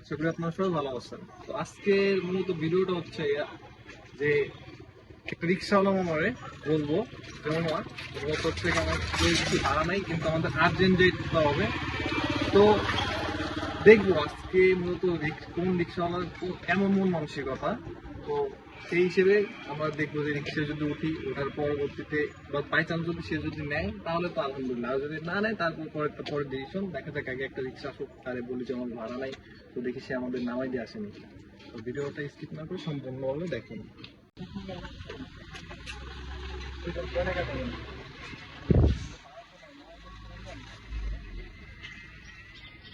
আশা করি আপনারা সবাই ভালো আছেন। তো আজকের মূলত ভিডিওটা হচ্ছে যে একটা রিক্সাওয়ালা মামারে বলবো, যেমন হচ্ছে আমার কিছু ভাড়া নাই, কিন্তু আমাদের আর্জেন্ট যেতে হবে। তো দেখবো আজকে মূলত কোন রিক্সাওয়ালার কেমন মন মানসিকতা। তো সেই হিসেবে আমরা দেখবো যে রিক্সায় যদি উঠি, ওঠার পরবর্তীতে বা বাই চান্স যদি সে যদি নেয় তাহলে তো আলহামদুলিল্লাহ, আর যদি না নেয় তারপর পরের ডিসিশন দেখা যাক। আগে একটা রিক্সা আসুক, তারে বলি যে আমার ভাড়া নাই, তো দেখি সে আমাদের নামাই দিয়ে আসেনি। তো ভিডিওটা স্কিপ না করে সম্পূর্ণভাবে দেখুন।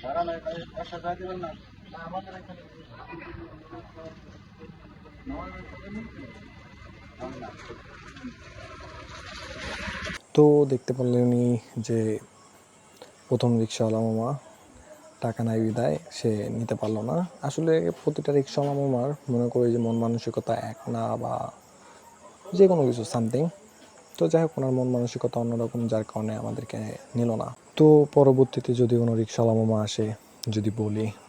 ভাড়া নাই, তাই 5,000 দেবেন না? না, আমাদের এখানে তো দেখতে পারলেনই যে প্রথম রিক্সাওয়ালা মামা টাকা নাই বিদায় সে নিতে পারলো না। আসলে প্রতিটা রিক্সাওয়ালা মামার মনে করি যে মন মানসিকতা এক না, বা যে কোনো কিছু সামথিং। তো যাই হোক, ওনার মন মানসিকতা অন্যরকম, যার কারণে আমাদেরকে নিল না। তো পরবর্তীতে যদি কোনো রিক্সাওয়ালা মামা আসে, যদি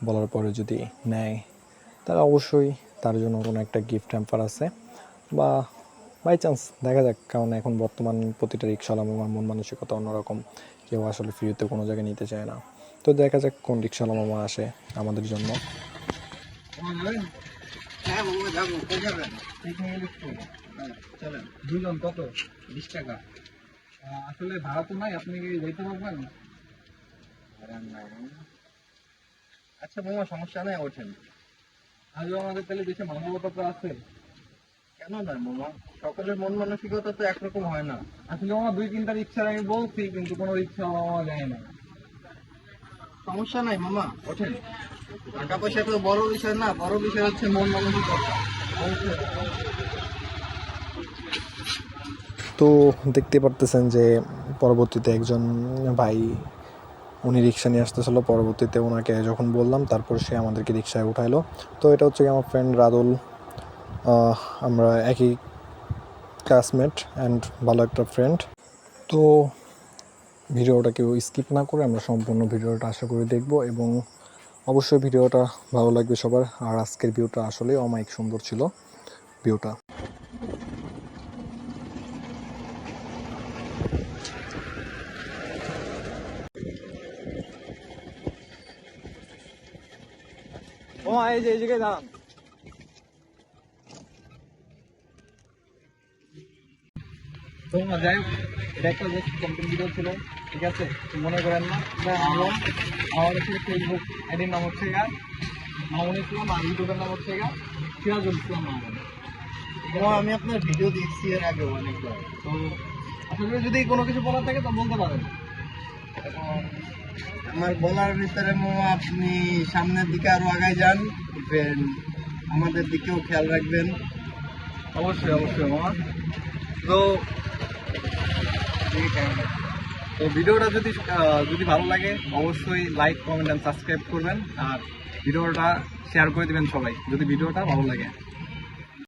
বলার পরে যদি নেয়, তাহলে অবশ্যই তার জন্য কোনো একটা গিফট হ্যাম্পার আছে, বা বাই চান্স দেখা যাক। কারণ এখন বর্তমান প্রতিটা রিক্সাওয়ালা মামার মন মানসিকতা অন্যরকম, কেউ আসলে ফ্রিতে কোনো জায়গায় নিতে চায় না। তো দেখা যাক কোন রিক্সাওয়ালা মামা আসে আমাদের জন্য। হ্যাঁ মামা যাবো, কোথায় যাবেন? চলেন। দুজন কত? 20 টাকা। আসলে ভাড়া তো নাই, আপনি কি যেতে পারবেন? আচ্ছা মামা, সমস্যা নেই, ওঠেন। আজও আমাদের তাহলে দেশে মানবতা তো আছে। কেন না মামা, সকলের মন মানসিকতা তো একরকম হয় না। আসলে মামা 2-3টা রিক্সার আমি বলছি, কিন্তু কোনো রিক্সা মামা যায় না। সমস্যা নাই মামা, ওঠেন। টাকা পয়সা তো বড় বিষয় না, বড় বিষয় হচ্ছে মন মানসিকতা। তো দেখতে পারতেছেন যে পরবর্তীতে একজন ভাই, উনি রিক্সা নিয়ে আসতেছিল। পরবর্তীতে ওনাকে যখন বললাম, তারপর সে আমাদেরকে রিক্সায় উঠাইলো। তো এটা হচ্ছে আমার ফ্রেন্ড রাদুল। আমরা একই ক্লাসমেট অ্যান্ড ভালো একটা ফ্রেন্ড। তো ভিডিওটা কেউ স্কিপ না করে আমরা সম্পূর্ণ ভিডিওটা আশা করি দেখব, এবং অবশ্যই ভিডিওটা ভালো লাগবে সবার। আর আজকের ভিউটা আসলে অমায়িক সুন্দর ছিল ভিউটা। ও এই যে এই জায়গায় দাঁড়ান। তো যাই হোক, এটা একটা জাস্ট কন্টেন্ট ভিডিও ছিল, ঠিক আছে? মনে করেন না। আমার হচ্ছে ফেসবুক আইডির নাম হচ্ছে মামুন ইসলাম, আর ইউটিউবের নাম হচ্ছে সিরাজুল ইসলাম মামুন। আমি আপনার ভিডিও দেখছি এর আগে অনেকবার। তো আসলে যদি কোনো কিছু বলার থাকে তো বলতে পারেন। আমার বলার ভিতরে মামা, আপনি সামনের দিকে আরো আগায় যান, আমাদের দিকেও খেয়াল রাখবেন। অবশ্যই অবশ্যই মামা। তো তো ভিডিওটা যদি ভালো লাগে অবশ্যই লাইক, কমেন্ট অ্যান্ড সাবস্ক্রাইব করবেন, আর ভিডিওটা শেয়ার করে দিবেন সবাই যদি ভিডিওটা ভালো লাগে।